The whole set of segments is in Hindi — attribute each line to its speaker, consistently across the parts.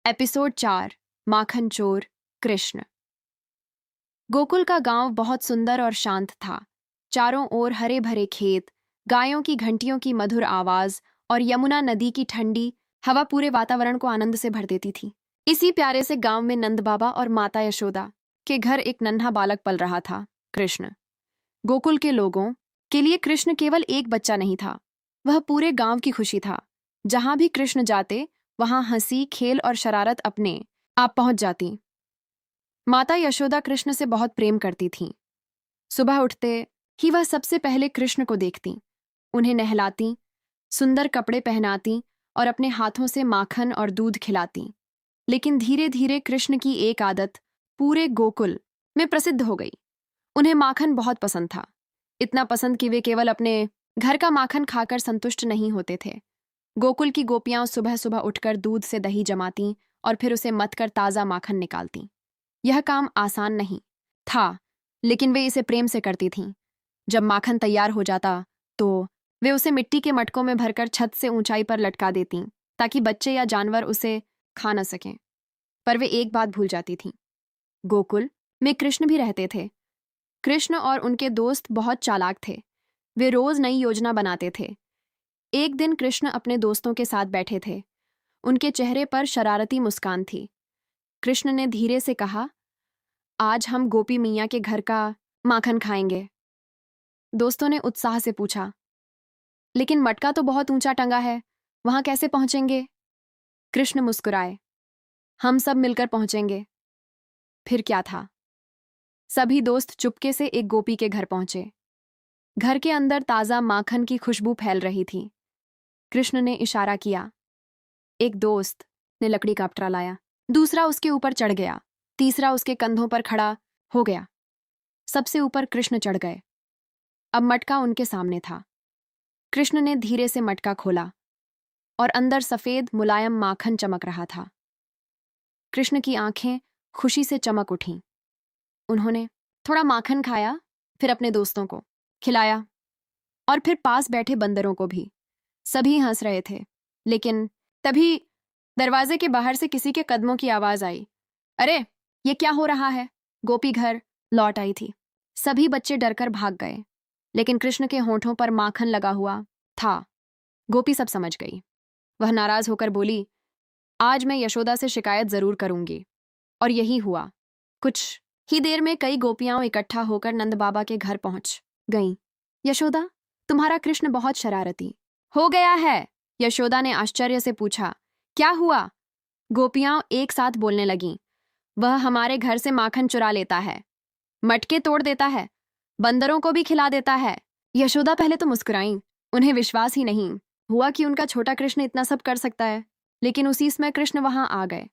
Speaker 1: एपिसोड 4 माखन चोर कृष्ण। गोकुल का गांव बहुत सुंदर और शांत था। चारों ओर हरे भरे खेत, गायों की घंटियों की मधुर आवाज और यमुना नदी की ठंडी हवा पूरे वातावरण को आनंद से भर देती थी। इसी प्यारे से गांव में नंद बाबा और माता यशोदा के घर एक नन्हा बालक पल रहा था, कृष्ण। गोकुल के लोगों के लिए कृष्ण केवल एक बच्चा नहीं था, वह पूरे गांव की खुशी था। जहां भी कृष्ण जाते वहां हंसी, खेल और शरारत अपने आप पहुंच जाती। माता यशोदा कृष्ण से बहुत प्रेम करती थीं। सुबह उठते ही वह सबसे पहले कृष्ण को देखती, उन्हें नहलाती, सुंदर कपड़े पहनाती और अपने हाथों से माखन और दूध खिलाती। लेकिन धीरे धीरे कृष्ण की एक आदत पूरे गोकुल में प्रसिद्ध हो गई। उन्हें माखन बहुत पसंद था, इतना पसंद कि वे केवल अपने घर का माखन खाकर संतुष्ट नहीं होते थे। गोकुल की गोपियां सुबह सुबह उठकर दूध से दही जमाती और फिर उसे मथकर ताज़ा माखन निकालती। यह काम आसान नहीं था, लेकिन वे इसे प्रेम से करती थीं। जब माखन तैयार हो जाता तो वे उसे मिट्टी के मटकों में भरकर छत से ऊंचाई पर लटका देतीं, ताकि बच्चे या जानवर उसे खा न सकें। पर वे एक बात भूल जाती थीं, गोकुल में कृष्ण भी रहते थे। कृष्ण और उनके दोस्त बहुत चालाक थे। वे रोज नई योजना बनाते थे। एक दिन कृष्ण अपने दोस्तों के साथ बैठे थे। उनके चेहरे पर शरारती मुस्कान थी। कृष्ण ने धीरे से कहा, आज हम गोपी मियाँ के घर का माखन खाएंगे। दोस्तों ने उत्साह से पूछा, लेकिन मटका तो बहुत ऊंचा टंगा है, वहां कैसे पहुंचेंगे? कृष्ण मुस्कुराए, हम सब मिलकर पहुंचेंगे। फिर क्या था, सभी दोस्त चुपके से एक गोपी के घर पहुंचे। घर के अंदर ताजा माखन की खुशबू फैल रही थी। कृष्ण ने इशारा किया। एक दोस्त ने लकड़ी का पटरा लाया, दूसरा उसके ऊपर चढ़ गया, तीसरा उसके कंधों पर खड़ा हो गया। सबसे ऊपर कृष्ण चढ़ गए। अब मटका उनके सामने था। कृष्ण ने धीरे से मटका खोला और अंदर सफेद मुलायम माखन चमक रहा था। कृष्ण की आंखें खुशी से चमक उठीं। उन्होंने थोड़ा माखन खाया, फिर अपने दोस्तों को खिलाया और फिर पास बैठे बंदरों को भी। सभी हंस रहे थे, लेकिन तभी दरवाजे के बाहर से किसी के कदमों की आवाज आई। अरे, ये क्या हो रहा है? गोपी घर लौट आई थी। सभी बच्चे डरकर भाग गए, लेकिन कृष्ण के होठों पर माखन लगा हुआ था। गोपी सब समझ गई। वह नाराज होकर बोली, आज मैं यशोदा से शिकायत जरूर करूंगी। और यही हुआ। कुछ ही देर में कई गोपियां इकट्ठा होकर नंद बाबा के घर पहुंच गईं। यशोदा, तुम्हारा कृष्ण बहुत शरारती हो गया है। यशोदा ने आश्चर्य से पूछा, क्या हुआ? गोपियां एक साथ बोलने लगीं, वह हमारे घर से माखन चुरा लेता है, मटके तोड़ देता है, बंदरों को भी खिला देता है। यशोदा पहले तो मुस्कुराईं, उन्हें विश्वास ही नहीं हुआ कि उनका छोटा कृष्ण इतना सब कर सकता है। लेकिन उसी समय कृष्ण वहां आ गए।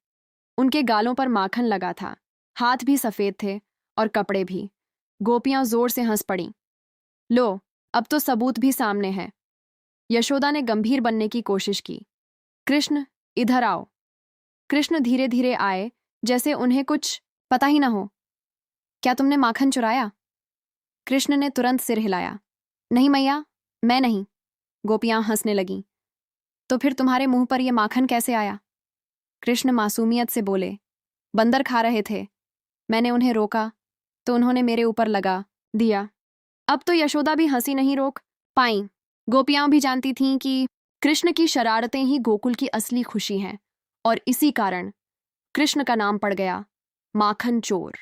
Speaker 1: उनके गालों पर माखन लगा था, हाथ भी सफेद थे और कपड़े भी। गोपियां जोर से हंस पड़ीं। लो, अब तो सबूत भी सामने है। यशोदा ने गंभीर बनने की कोशिश की। कृष्ण, इधर आओ। कृष्ण धीरे धीरे आए, जैसे उन्हें कुछ पता ही ना हो। क्या तुमने माखन चुराया? कृष्ण ने तुरंत सिर हिलाया। नहीं मैया, मैं नहीं। गोपियां हंसने लगीं। तो फिर तुम्हारे मुंह पर यह माखन कैसे आया? कृष्ण मासूमियत से बोले, बंदर खा रहे थे, मैंने उन्हें रोका तो उन्होंने मेरे ऊपर लगा दिया। अब तो यशोदा भी हंसी नहीं रोक पाईं। गोपियां भी जानती थीं कि कृष्ण की शरारतें ही गोकुल की असली खुशी हैं, और इसी कारण कृष्ण का नाम पड़ गया माखन चोर।